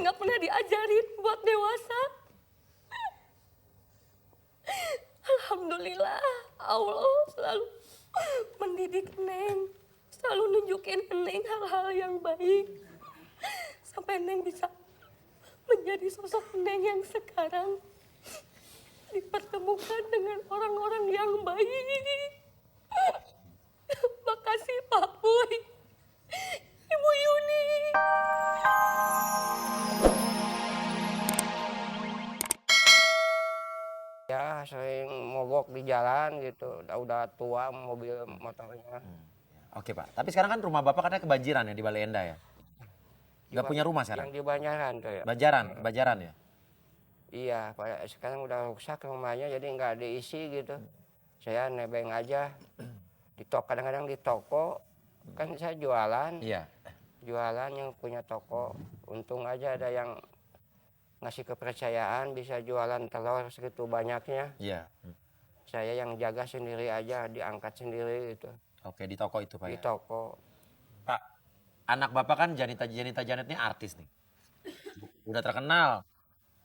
nggak pernah diajarin buat dewasa. Alhamdulillah, Allah selalu mendidik Neng, selalu nunjukin ke Neng hal-hal yang baik. Sampai Neng bisa menjadi sosok Neng yang sekarang dipertemukan dengan orang-orang yang baik. Makasih Pak Puy, Ibu Yuni. Ya sering mogok di jalan gitu, udah tua mobil motornya. Oke Pak, tapi sekarang kan rumah Bapak katanya kebanjiran ya di Bale Endah ya? Nggak punya rumah sekarang? Yang di Banjaran tuh ya. Banjaran ya? Iya, Pak, sekarang udah rusak rumahnya jadi nggak diisi gitu. Saya nebeng aja di toko, kadang-kadang di toko kan saya jualan, Iya. jualan yang punya toko. Untung aja ada yang ngasih kepercayaan bisa jualan telur segitu banyaknya. Iya. Saya yang jaga sendiri aja, diangkat sendiri gitu Oke, di toko itu Pak di ya? toko. Pak, anak Bapak kan Janita Janet ini artis nih. Udah terkenal.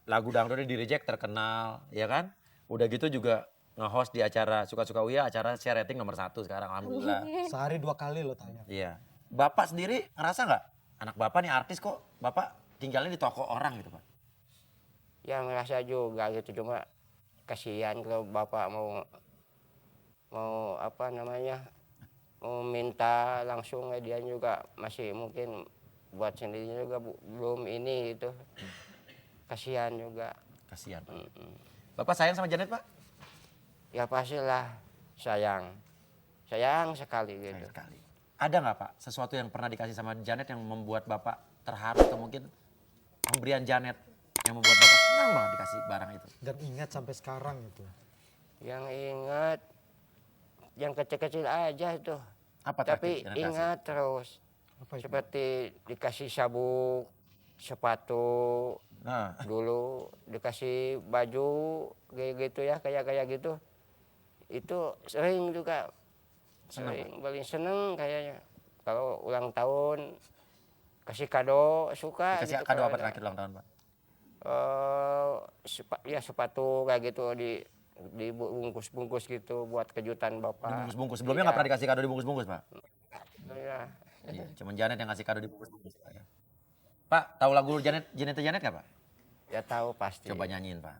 Lagu dangdutnya di Reject terkenal, ya kan? Udah gitu juga nge-host di acara Suka-Suka Uya, acara share rating nomor 1 sekarang, alhamdulillah. Sehari 2 kali lo tanya. Iya. Bapak sendiri ngerasa nggak? Anak Bapak nih artis kok, Bapak tinggalnya di toko orang gitu Pak? Ya merasa juga gitu, cuma kasihan kalau bapak mau apa namanya, mau minta langsung dia juga masih mungkin buat sendirinya juga belum ini gitu. Kasihan juga. Kasihan Pak. Bapak sayang sama Janet Pak? Ya pastilah sayang sekali gitu. Sayang sekali. Ada nggak Pak sesuatu yang pernah dikasih sama Janet yang membuat Bapak terharu atau mungkin pemberian Janet yang membuat Bapak senang banget dikasih barang itu? Dan ingat sampai sekarang itu. Yang ingat yang kecil-kecil aja itu. Apa Tapi terakhir Janet kasih? ingat terus. Apa itu? Seperti dikasih sabuk, sepatu, Nah, dulu dikasih baju kayak gitu ya, kayak gitu. Itu sering juga, sering paling seneng kayaknya. Kalau ulang tahun kasih kado suka dikasih gitu. kado kalau apa ada. terakhir ulang tahun Pak? Ya sepatu kayak gitu dibungkus-bungkus gitu buat kejutan bapak. Dibungkus-bungkus. Sebelumnya nggak pernah dikasih kado dibungkus-bungkus Pak? Iya. Iya, cuman Janet yang ngasih kado dibungkus-bungkus Pak ya. Pak, tahu lagu Janet nggak Pak? Ya tahu pasti. Coba nyanyiin Pak.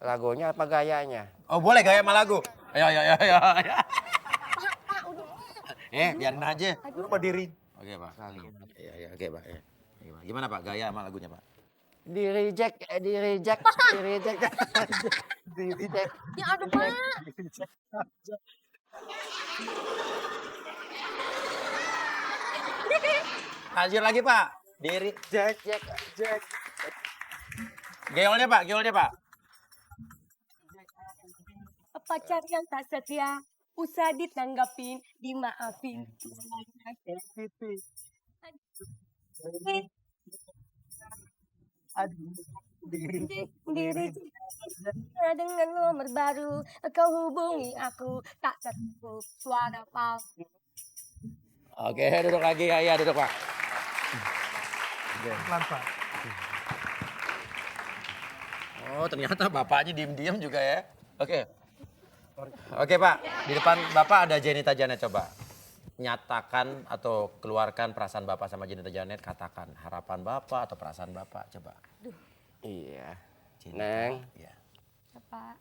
Lagunya apa gayanya? Oh boleh gaya sama lagu. Ayo. Biarin aja. Lu mah diri. Oke Pak. Iya, oke Pak. Ya. Gimana Pak gaya sama lagunya Pak? Di reject. Ya aduh Pak. Hajar lagi Pak. Diri. Jack. Geolnya Pak. Pacar yang tak setia, usah ditanggapin, dimaafin. Diri dengan nomor baru, kau hubungi aku, tak terhubung suara palsu. Oke, duduk lagi ya, duduk Pak. Pelan Pak. Oh, ternyata bapaknya diem-diem juga ya. Oke Pak, di depan Bapak ada Janita Janet, coba. Nyatakan atau keluarkan perasaan Bapak sama Janita Janet, katakan harapan Bapak atau perasaan Bapak, coba. Iya. Janita, Neng, ya. Pak.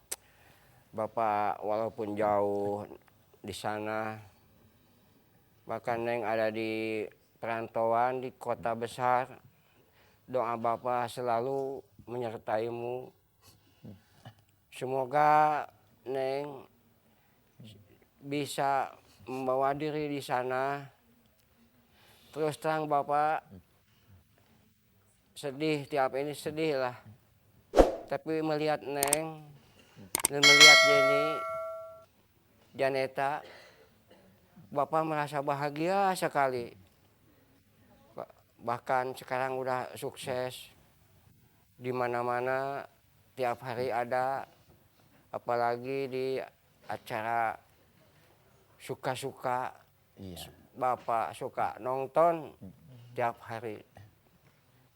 bapak walaupun jauh di sana, bahkan Neng ada di perantauan di kota besar, doa bapak selalu menyertaimu. Semoga Neng bisa membawa diri di sana. Terus terang bapak sedih, tiap ini sedih lah. Tapi melihat Neng dan melihat Janeta, bapak merasa bahagia sekali. Bahkan sekarang udah sukses di mana-mana, tiap hari ada, apalagi di acara suka-suka. Iya. Bapak suka nonton tiap hari.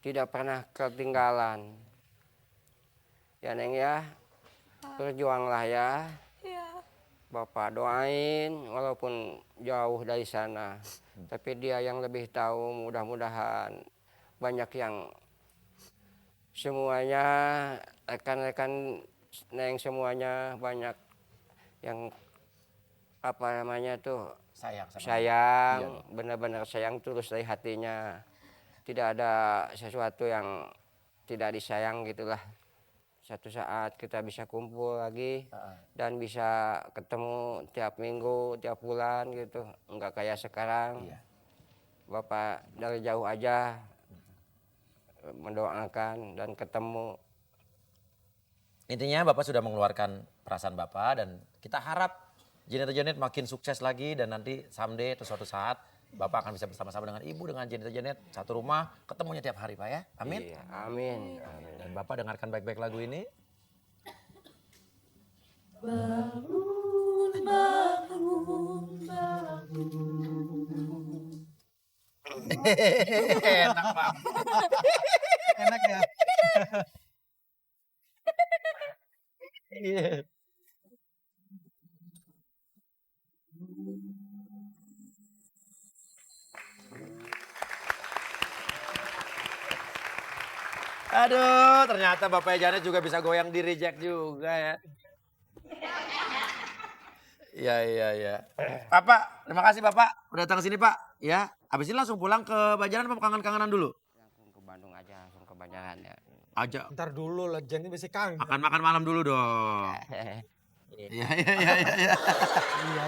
tidak pernah ketinggalan. Ya Neng ya, berjuanglah ya. Ya, Bapak doain walaupun jauh dari sana. Tapi dia yang lebih tahu, mudah-mudahan banyak yang semuanya, rekan-rekan Neng semuanya banyak yang apa namanya tuh Sayang sama sayang, Iya. benar-benar sayang tulus dari hatinya. Tidak ada sesuatu yang tidak disayang gitulah. Satu saat kita bisa kumpul lagi dan bisa ketemu tiap minggu, tiap bulan gitu. Enggak kayak sekarang. Iya. Bapak dari jauh aja mendoakan dan ketemu. Intinya Bapak sudah mengeluarkan perasaan Bapak dan kita harap Janita Janet makin sukses lagi dan nanti someday atau suatu saat Bapak akan bisa bersama-sama dengan Ibu, dengan Janita Janet, satu rumah, ketemunya tiap hari Pak ya. Amin. Iya, amin. Amin. Dan Bapak dengarkan baik-baik lagu ini. Enak Pak. Enak ya. Iya. Aduh, ternyata Bapak Janet juga bisa goyang di reject juga ya. Iya, iya, iya. Bapak, terima kasih Bapak udah datang ke sini Pak. Ya, habis ini langsung pulang ke Banjaran apa kangen-kangenan dulu? Langsung ke Bandung aja, langsung ke Banjaran ya. Aja, Ntar dulu lah, Jan ini masih kangen. makan-makan malam dulu dong. Iya, iya, iya, iya.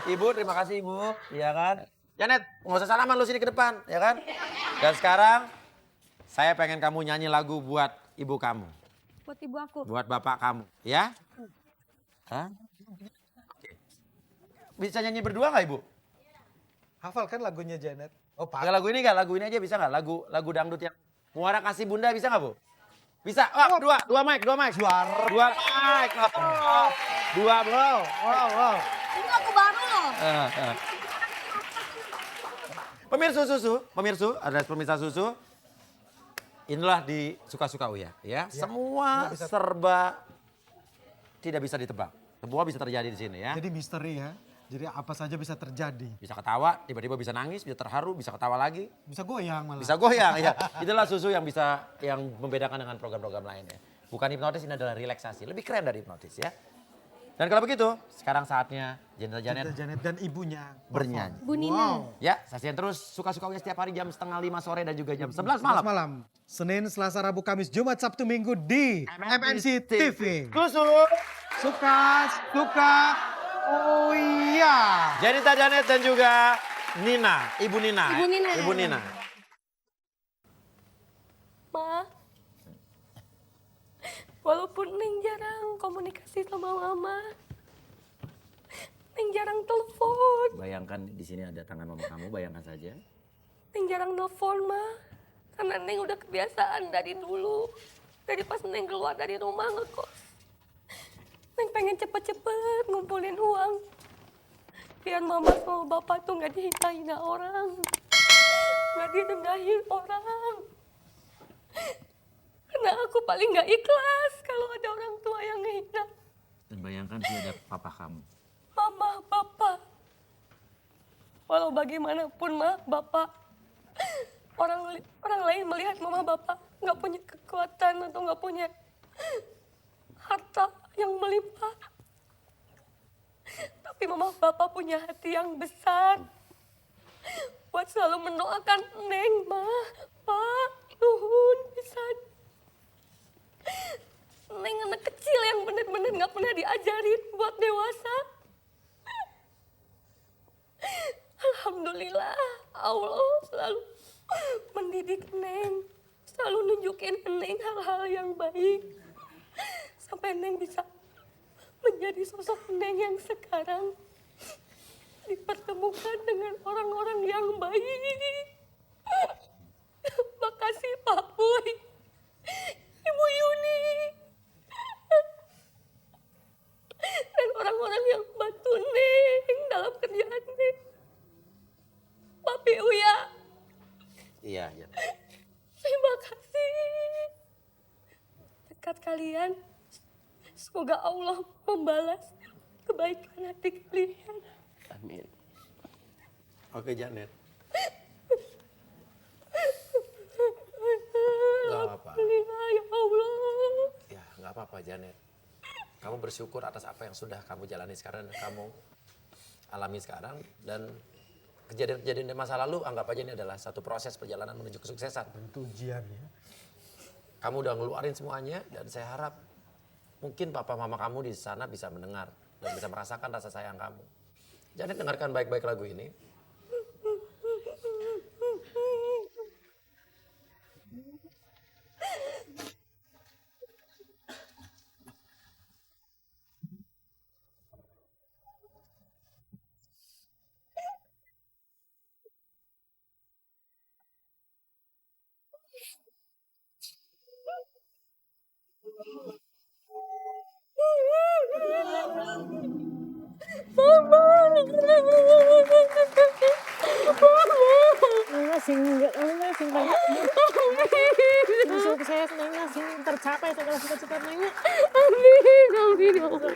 Ibu, terima kasih Ibu. Iya kan? Janet, nggak usah salaman lu sini ke depan, ya kan? Dan sekarang saya pengen kamu nyanyi lagu buat ibu kamu, buat ibu aku. buat bapak kamu, ya? Hah? Oke. Bisa nyanyi berdua nggak Ibu? Hafal kan lagunya Janet? Oh, Pakai lagu ini nggak? Lagu ini aja bisa nggak? Lagu dangdut yang Muara Kasih Bunda bisa nggak Bu? Bisa. Oh, dua mic. Dua mic. Oh, dua bro. Wow. Ini lagu baru loh. Pemirsa, ada pemirsa susu. Inilah di suka-suka Uya, ya. Semua serba tidak bisa ditebak. Semua bisa terjadi di sini ya. Jadi misteri ya. Jadi apa saja bisa terjadi. Bisa ketawa, tiba-tiba bisa nangis, bisa terharu, bisa ketawa lagi, Bisa goyang malah. bisa goyang ya. Itulah susu yang membedakan dengan program-program lainnya. Bukan hipnotis, ini adalah relaksasi. Lebih keren dari hipnotis ya. Dan kalau begitu, sekarang saatnya Janita Janet Janet dan ibunya bernyanyi. Bu Nina. Ya, saksikan terus suka-suka Uya setiap hari jam 4:30 sore dan juga jam 11 malam. malam. Senin, Selasa, Rabu, Kamis, Jumat, Sabtu, Minggu di MNC TV. Suka. Oh iya. Janita Janet dan juga Nina, Ibu Nina. Ibu Nina. Ibu Nina. Ma, walaupun Neng jarang komunikasi sama Mama, Neng jarang telepon, Bayangkan di sini ada tangan mama kamu, bayangkan saja. Neng jarang nelfon Ma. Karena Neng udah kebiasaan dari dulu, dari pas Neng keluar dari rumah ngekos. Neng pengen cepet-cepet ngumpulin uang. Biar Mama sama Bapak tuh gak dihina-hina orang, gak direndahin orang. Karena aku paling gak ikhlas kalau ada orang tua yang ngehina. Dan bayangkan sih ada papa kamu. Mama, Bapak. Walau bagaimanapun Ma, Bapak. Orang lain melihat Mama Bapak nggak punya kekuatan atau nggak punya harta yang melimpah. Tapi Mama Bapak punya hati yang besar. Buat selalu mendoakan Neng, Ma, Pak, nuhun, pisan. Neng anak kecil yang bener-bener nggak pernah diajarin buat dewasa. Alhamdulillah, Allah selalu mendidik Neng, selalu nunjukin Neng hal-hal yang baik. Sampai Neng bisa menjadi sosok Neng yang sekarang dipertemukan dengan orang-orang yang baik. Makasih Pak Boy, Ibu Yuni, dan orang-orang yang bantu Neng dalam kerjaan Neng. Papi Uya, Iya, iya. terima kasih. berkat kalian, semoga Allah membalas kebaikan hati kalian. Amin. Oke Janet. Gak apa-apa. Alhamdulillah ya Allah. Ya gak apa-apa Janet. Kamu bersyukur atas apa yang sudah kamu jalani sekarang dan kamu alami sekarang. Dan kejadian-kejadian di masa lalu anggap aja ini adalah satu proses perjalanan menuju kesuksesan. Tentu ujian ya. Kamu udah ngeluarin semuanya dan saya harap mungkin papa mama kamu di sana bisa mendengar dan bisa merasakan rasa sayang kamu. Janet dengarkan baik-baik lagu ini. Sukses nengnya sing tercapai segala cita-cita nengnya. Amin, amin ya Allah.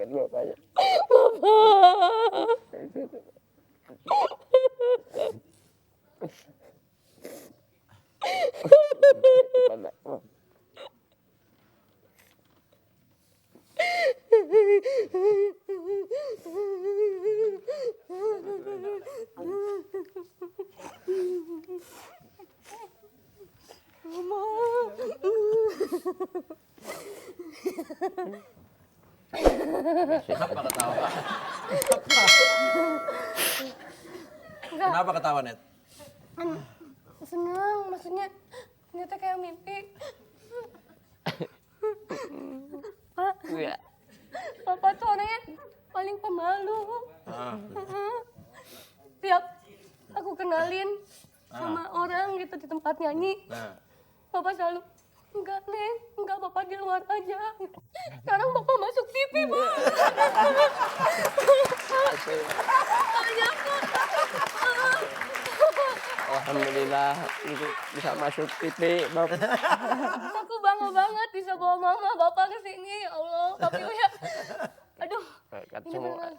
Kedua banyak. Kenapa ketawa? Kenapa ketawa Net? Senang, maksudnya ternyata kayak mimpi. Pak, Iya. Papa tuh orangnya paling pemalu. Tiap aku kenalin sama orang gitu di tempat nyanyi, Papa selalu, enggak Neng, enggak Papa di luar aja. Sekarang Papa masuk TV, Bang. Alhamdulillah itu bisa masuk TV. Bapak. Aku bangga banget bisa bawa mama, Bapak ke sini. Ya Allah, Papi ya. Aduh, Berkat ini semua. beneran.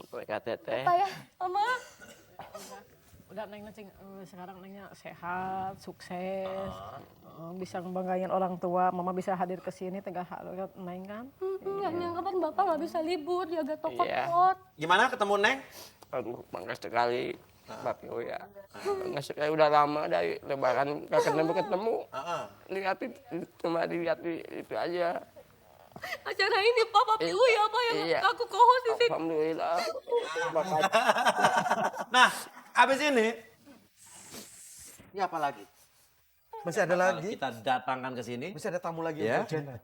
Berkat teteh. Apa ya, Mama? Udah nengnya cing sekarang nengnya sehat, sukses, bisa ngebanggain orang tua. Mama bisa hadir ke sini tegak lihat neng kan. Nggak nyangka kan Bapak nggak bisa libur, jaga toko Iya. pot. Gimana ketemu Neng? Aduh, bangga sekali. Bapak ya. Bangga sekali udah lama dari lebaran gak ketemu. Lihat cuma dilihat itu aja. Acara ini Pak, Papi ya Pak yang Iya. aku co-host di sini. Alhamdulillah. Bapak. Nah, abis ini apa lagi? Masih ada lagi? Kita datangkan ke sini Masih ada tamu lagi Ya. untuk Janet.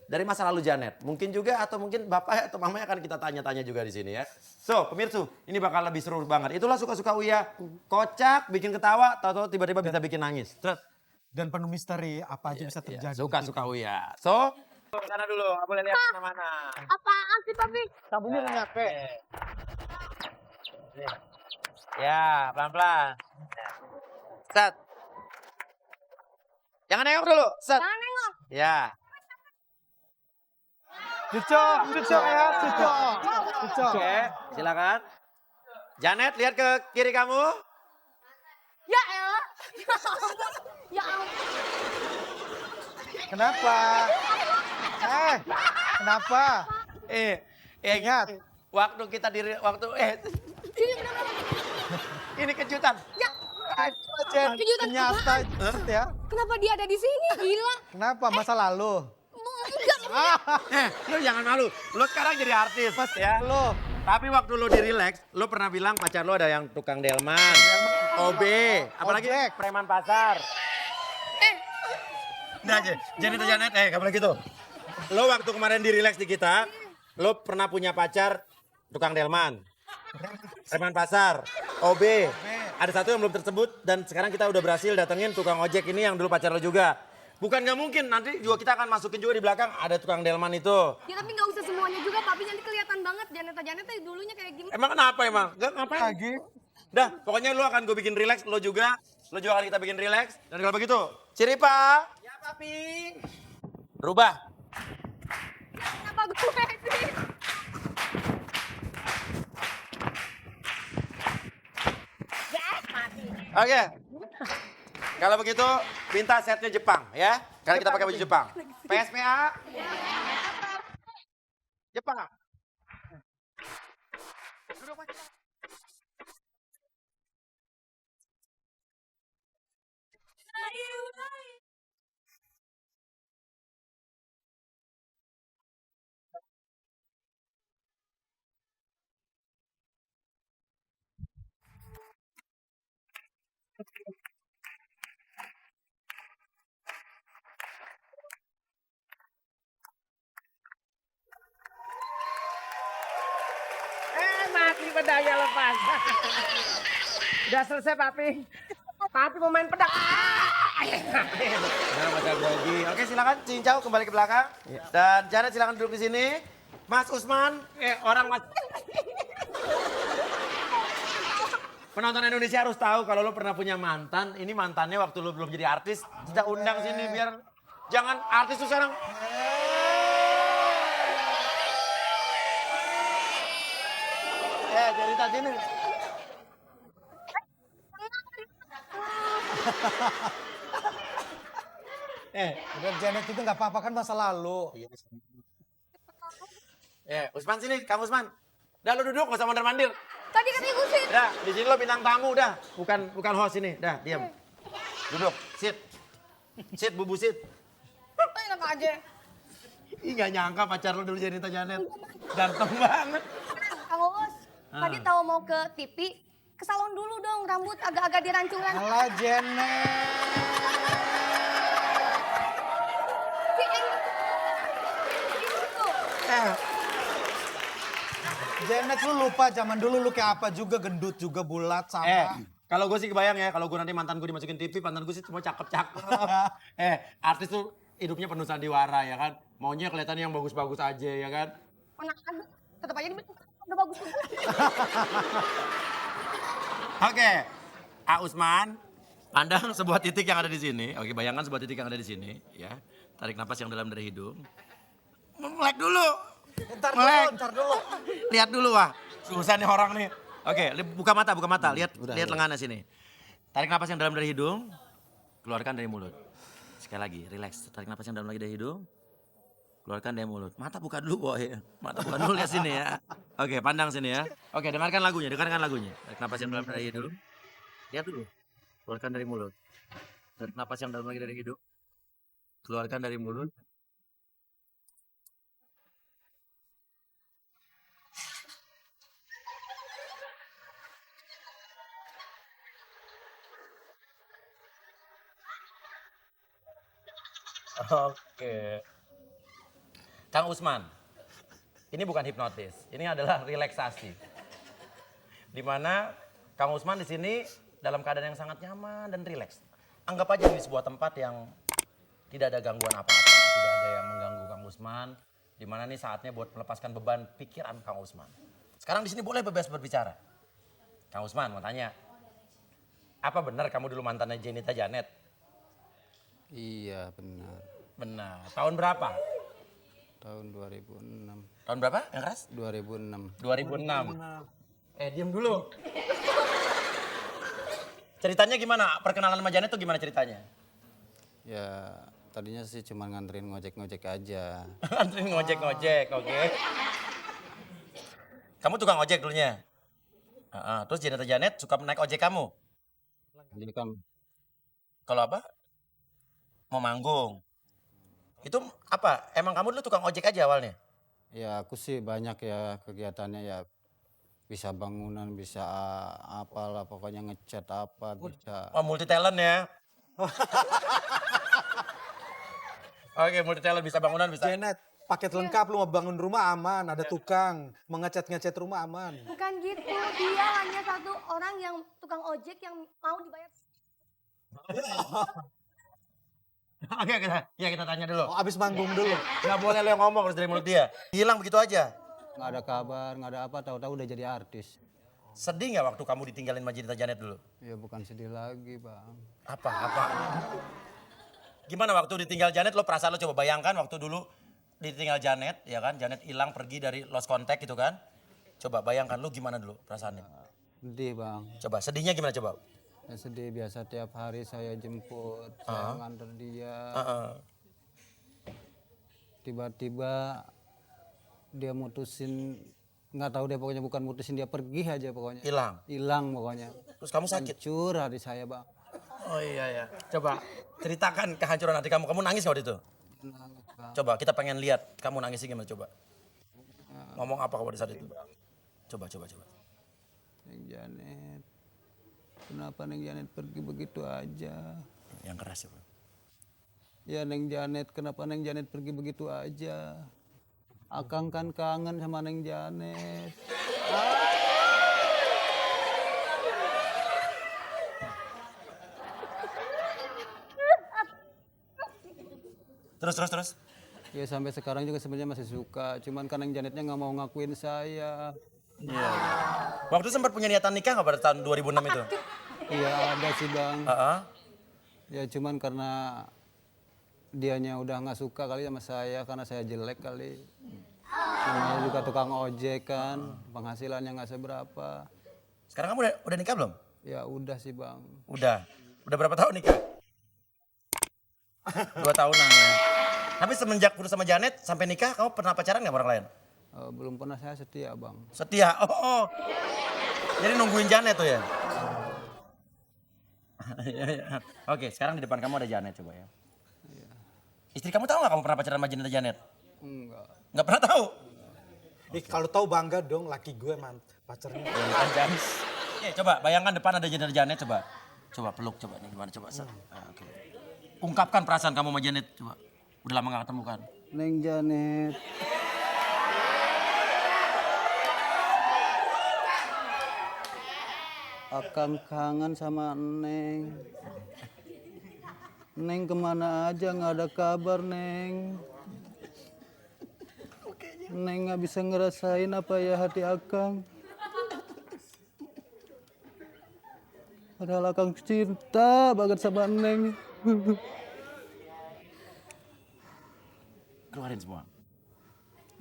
dari masa lalu Janet. Mungkin juga atau mungkin bapak atau mamanya akan kita tanya-tanya juga di sini ya. So, pemirsa, ini bakal lebih seru banget. Itulah suka-suka Uya. Kocak, bikin ketawa, tahu-tahu tiba-tiba bisa bikin nangis. Terus, Dan penuh misteri apa aja bisa terjadi. suka-suka Uya. So, sana dulu, aku boleh lihat kemana-mana. Apaan sih Papi? Tamunya nyampe. Ya, pelan-pelan. Set. Jangan nengok dulu. Set. Jangan nengok. Ya. Cucok ya, cucok. Oke, silakan. Janet, lihat ke kiri kamu. Ya elah. Ya ampun. Kenapa? Kenapa? Ingat. Waktu kita ini kejutan. Jen, Kejutan ternyata ya. Kenapa dia ada di sini? Gila. Kenapa? Masa lalu. Enggak. Lu jangan malu. Lu sekarang jadi artis, ya. Lo. Tapi waktu lu di relax, lu pernah bilang pacar lu ada yang tukang delman, OB, apalagi Ojek. preman pasar. Udah aja, Janet, gak boleh gitu. Lo waktu kemarin di relax di kita, lo pernah punya pacar tukang delman, preman pasar, OB. Ada satu yang belum tersebut dan sekarang kita udah berhasil datengin tukang ojek ini yang dulu pacar lo juga. Bukan gak mungkin, nanti juga kita akan masukin juga di belakang ada tukang delman itu. Ya tapi nggak usah semuanya juga, Papi nanti kelihatan banget Janeta dulunya kayak gini. Emang kenapa emang? Gak ngapain? Lagi. Dah, pokoknya lo akan gue bikin relax, lo juga. Lu juga akan kita bikin relax. Dan kalau begitu, Ciripa. Ya, Papi. Rubah. Kenapa gue sih? Oke. Kalau begitu, minta setnya Jepang ya. Karena kita pakai baju Jepang. PSPA. Jepang. Duduk, Pak. Mati pedangnya lepas. Udah selesai Papi. Papi mau main pedang. Nah, Mas Grogi. Oke, silakan Cincau kembali ke belakang. Dan Janet silakan duduk di sini. Mas Usman, orang Mas. Penonton Indonesia harus tahu kalau lo pernah punya mantan. Ini mantannya waktu lo belum jadi artis. Kita undang sini biar jangan artis tuh sekarang. Cerita sini. Udah Janet itu nggak apa-apa kan masa lalu. Usman sini, Kang Usman. Udah lo duduk, gak usah mondar-mandir. Tadi kan ikutin. Udah, di sini lo bintang tamu, udah. Bukan host ini, udah, diam. Duduk, sit. Sit, bubu sit. Enak aja. Ih, gak nyangka pacar lo dulu jadi Nita Janet. Ganteng banget. Kang Uus, tadi tahu mau ke TV, ke salon dulu dong, rambut agak-agak dirancuran. Alah Janet. Janet lu lupa zaman dulu lu kayak apa juga, gendut juga, bulat sama. Kalau gue sih kebayang ya, kalau gue nanti mantan gue dimasukin TV, mantan gue sih semua cakep-cakep. Artis tuh hidupnya penuh sandiwara ya kan. Maunya kelihatannya yang bagus-bagus aja ya kan. Enak aja, tetap aja udah bagus juga. Oke, A Usman, pandang sebuah titik yang ada di sini. Oke, bayangkan sebuah titik yang ada di sini ya. Tarik napas yang dalam dari hidung. Melek dulu. Ntar dulu. Lihat dulu wah. Susah nih orang nih. Oke, buka mata. Lihat lengannya sini. Tarik napas yang dalam dari hidung, keluarkan dari mulut. Sekali lagi, relax. Tarik napas yang dalam lagi dari hidung, keluarkan dari mulut. Mata buka dulu, boy. Mata buka dulu, lihat sini ya. Oke, pandang sini ya. Oke, dengarkan lagunya. Tarik napas yang dalam dari hidung. Lihat dulu. Keluarkan dari mulut. Tarik napas yang dalam lagi dari hidung. Keluarkan dari mulut. Oke. Kang Usman, ini bukan hipnotis, ini adalah relaksasi. Di mana Kang Usman di sini dalam keadaan yang sangat nyaman dan rileks. Anggap aja ini sebuah tempat yang tidak ada gangguan apa-apa, tidak ada yang mengganggu Kang Usman. Di mana nih saatnya buat melepaskan beban pikiran Kang Usman. Sekarang di sini boleh bebas berbicara. Kang Usman mau tanya, apa benar kamu dulu mantannya Jenita Janet? Iya benar. Benar. Tahun berapa? Tahun 2006. Tahun berapa yang keras? 2006. 2006. Diem dulu. Ceritanya gimana? Perkenalan sama Janet tuh gimana ceritanya? Ya tadinya sih cuma nganterin ngojek-ngojek aja. Anterin ngojek-ngojek, oke. Kamu tukang ojek dulunya? Terus Janet suka naik ojek kamu? Jadi kan Kalau apa? Mau manggung. Itu apa? Emang kamu dulu tukang ojek aja awalnya? ya aku sih banyak ya kegiatannya ya. Bisa bangunan, bisa apalah pokoknya ngecat apa bisa. Oh, multi talent ya. Oke, multi talent bisa bangunan bisa. Janet, paket lengkap lu mau bangun rumah aman, ada tukang, mengecat-ngecat rumah aman. Bukan gitu, dia hanya satu orang yang tukang ojek yang mau dibayar. Oke, kita tanya dulu. Oh, abis manggung dulu. Nggak boleh lo yang ngomong harus dari mulut dia. Hilang begitu aja. Nggak ada kabar, nggak ada apa, tahu-tahu udah jadi artis. Sedih nggak waktu kamu ditinggalin sama Janita Janet dulu? Ya bukan sedih lagi bang. Apa? Gimana waktu ditinggal Janet, lo perasaan lo coba bayangkan waktu dulu ditinggal Janet, ya kan? Janet hilang pergi dari lost contact gitu kan? Coba bayangkan lo gimana dulu perasaannya? Sedih bang. Coba sedihnya gimana coba? Ya, sedih biasa tiap hari saya jemput, saya nganter dia. Tiba-tiba dia mutusin, nggak tahu dia pokoknya bukan mutusin, dia pergi aja pokoknya. Hilang pokoknya. Terus kamu sakit? Hancur hati saya bang. Oh iya ya. Coba ceritakan kehancuran hati kamu. Kamu nangis waktu itu? Nangis, bang. Coba kita pengen lihat kamu nangisnya gimana coba. Ngomong apa kamu di saat itu? Coba. Neng Janet, kenapa Neng Janet pergi begitu aja? Yang keras ya, Pak. Ya Neng Janet, kenapa Neng Janet pergi begitu aja? Akang kan kangen sama Neng Janet. Terus. Ya sampai sekarang juga sebenarnya masih suka, cuman kan Neng Janetnya nggak mau ngakuin saya. Iya. Waktu itu sempat punya niatan nikah nggak pada tahun 2006 itu? Iya ada sih bang. Heeh. Ya cuman karena dianya udah nggak suka kali sama saya karena saya jelek kali. Namanya juga tukang ojek kan, penghasilannya nggak seberapa. Sekarang kamu udah nikah belum? Ya udah sih bang. Udah berapa tahun nikah? 2 tahunan ya. Tapi semenjak putus sama Janet sampai nikah kamu pernah pacaran nggak sama orang lain? Belum pernah, saya setia bang. Setia. Oh. Jadi nungguin Janet tuh ya. Iya. Oke, sekarang di depan kamu ada Janet coba ya. Istri kamu tahu nggak kamu pernah pacaran sama Janita Janet? Enggak. Nggak pernah tahu. Kalau tahu bangga dong, laki gue pacarnya. Coba bayangkan depan ada Janita Janet coba. Coba peluk coba nih gimana coba. Oke. Ungkapkan perasaan kamu sama Janet coba. Udah lama gak ketemu kan? Neng Janet. Akang kangen sama Neng. Neng kemana aja nggak ada kabar Neng. Neng nggak bisa ngerasain apa ya hati Akang. Padahal Akang cinta banget sama Neng. Keluarin semua.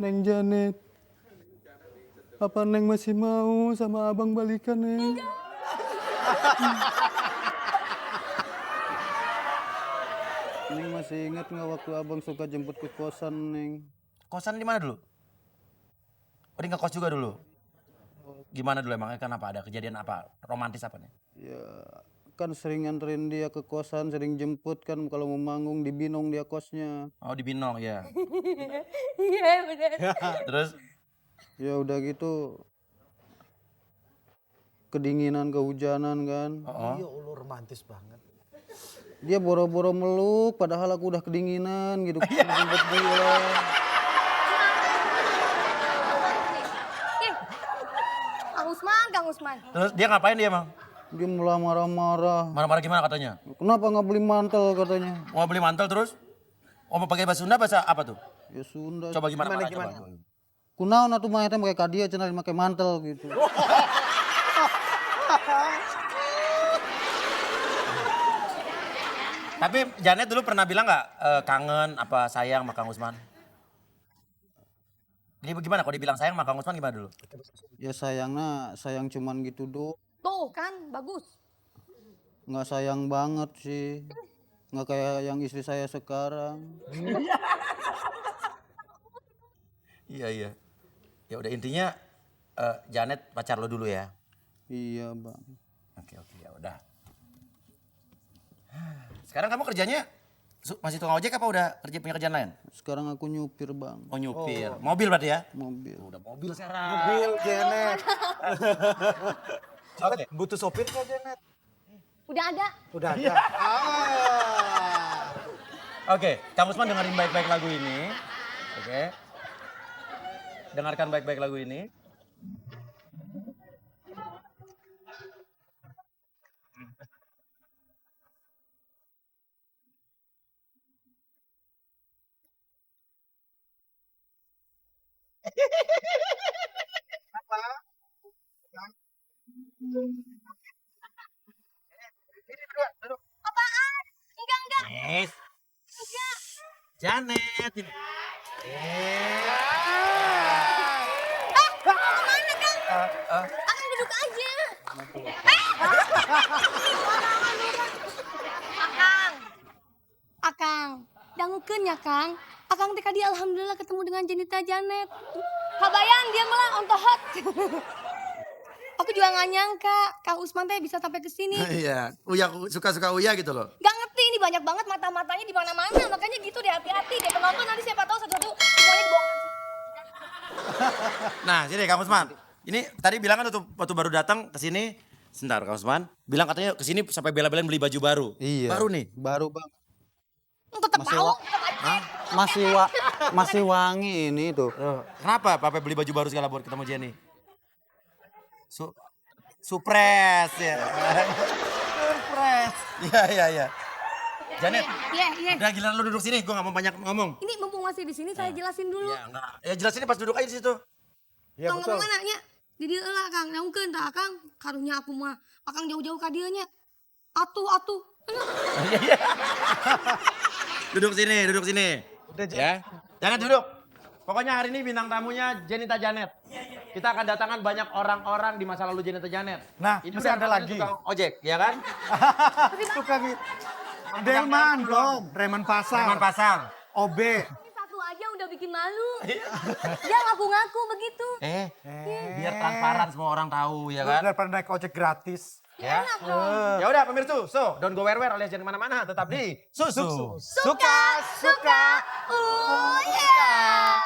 Neng Janet. Apa Neng masih mau sama abang balikan Neng? Neng masih ingat nggak waktu abang suka jemput ke kosan Neng? Kosan di mana dulu? Oh, di ngekos juga dulu. Gimana dulu emangnya kenapa ada kejadian apa? Romantis apa nih? Ya kan sering nganterin dia ke kosan, sering jemput kan kalau mau manggung di Binong dia kosnya. Oh, di Binong ya. Iya benar. Terus Ya udah gitu kedinginan, kehujanan kan. Iya, Allah romantis banget. Dia boro-boro meluk padahal aku udah kedinginan gitu. Jemput dia. Kang Usman. Terus dia ngapain dia, Bang? Dia mulai marah-marah. Marah-marah gimana katanya? Kenapa nggak beli mantel katanya? Mau beli mantel terus? Oh, mau pakai bahasa Sunda bahasa apa tuh? Ya Sunda. Coba gimana? Gimana? Coba. Kunaon atuh mah eta make ka dia cenah make mantel gitu. Tapi Janet dulu pernah bilang nggak kangen apa sayang sama Kang Usman? Ini gimana kalau dibilang sayang sama Kang Usman gimana dulu? Ya sayangnya sayang cuman gitu doang. Tuh kan bagus. Nggak sayang banget sih. Nggak kayak yang istri saya sekarang. Iya. Ya udah intinya Janet pacar lo dulu ya. Iya bang. Oke ya udah. Sekarang kamu kerjanya masih tukang ojek apa udah punya kerjaan lain? Sekarang aku nyupir bang. Oh nyupir. Mobil berarti ya? Mobil. Udah mobil sekarang. Mobil Janet. Oke. Butuh sopir kok Janet? Udah ada. Udah ada. Oke, Kang Usman dengerin baik-baik lagu ini. Oke. Dengarkan baik-baik lagu ini. Apaan? Enggak. Yes. Janet. Kemana, Kang? Akang duduk aja. Akang, dangukeun ya, Kang. Akang teh kadi alhamdulillah ketemu dengan Jenita Janet. Kabayang dia malah ontohot. Aku juga gak nyangka Kang Usman teh bisa sampai ke sini. Iya, Uya suka-suka Uya gitu loh. Gak ngerti ini banyak banget mata-matanya di mana-mana. Makanya gitu deh hati-hati deh penonton nanti siapa tahu satu-satu semuanya dibongkar. Nah, sini Kang Usman. Ini tadi bilang kan waktu baru datang ke sini. Sebentar Kang Usman. Bilang katanya ke sini sampai bela-belain beli baju baru. Iya. Baru nih. Baru bang. Tetap Masih tahu, wa- tetap aja. Masih wangi ini tuh. Kenapa Papa beli baju baru segala buat ketemu Jenny? Surprise ya. Surprise. Iya. Janet, Iya. udah giliran lu duduk sini, gua gak mau banyak ngomong. Ini mumpung masih di sini saya jelasin dulu. Ya enggak. Ya jelasin pas duduk aja di situ. Iya Tong betul. ngomong mana nya? Di dieu lah Kang, nyaungkeun tah Kang. Karunya aku mah Akang jauh-jauh ka dieu nya. Atuh. Duduk sini. Ya. Janet duduk. Pokoknya hari ini bintang tamunya Jenita Janet. Kita akan datangan banyak orang-orang di masa lalu Jenita Janet. Nah, ini masih ada lagi. tukang ojek, ya kan? Tukang Delman belum, Reman Pasar, Taman pasar. OB. Ini satu aja udah bikin malu. Dia ngaku-ngaku begitu. Biar transparan semua orang tahu, ya kan? Daripada naik ojek gratis. Ya. Ya udah pemirsa, so don't go where alias jangan kemana-mana, tetap di Susu. Suka. Oh ya.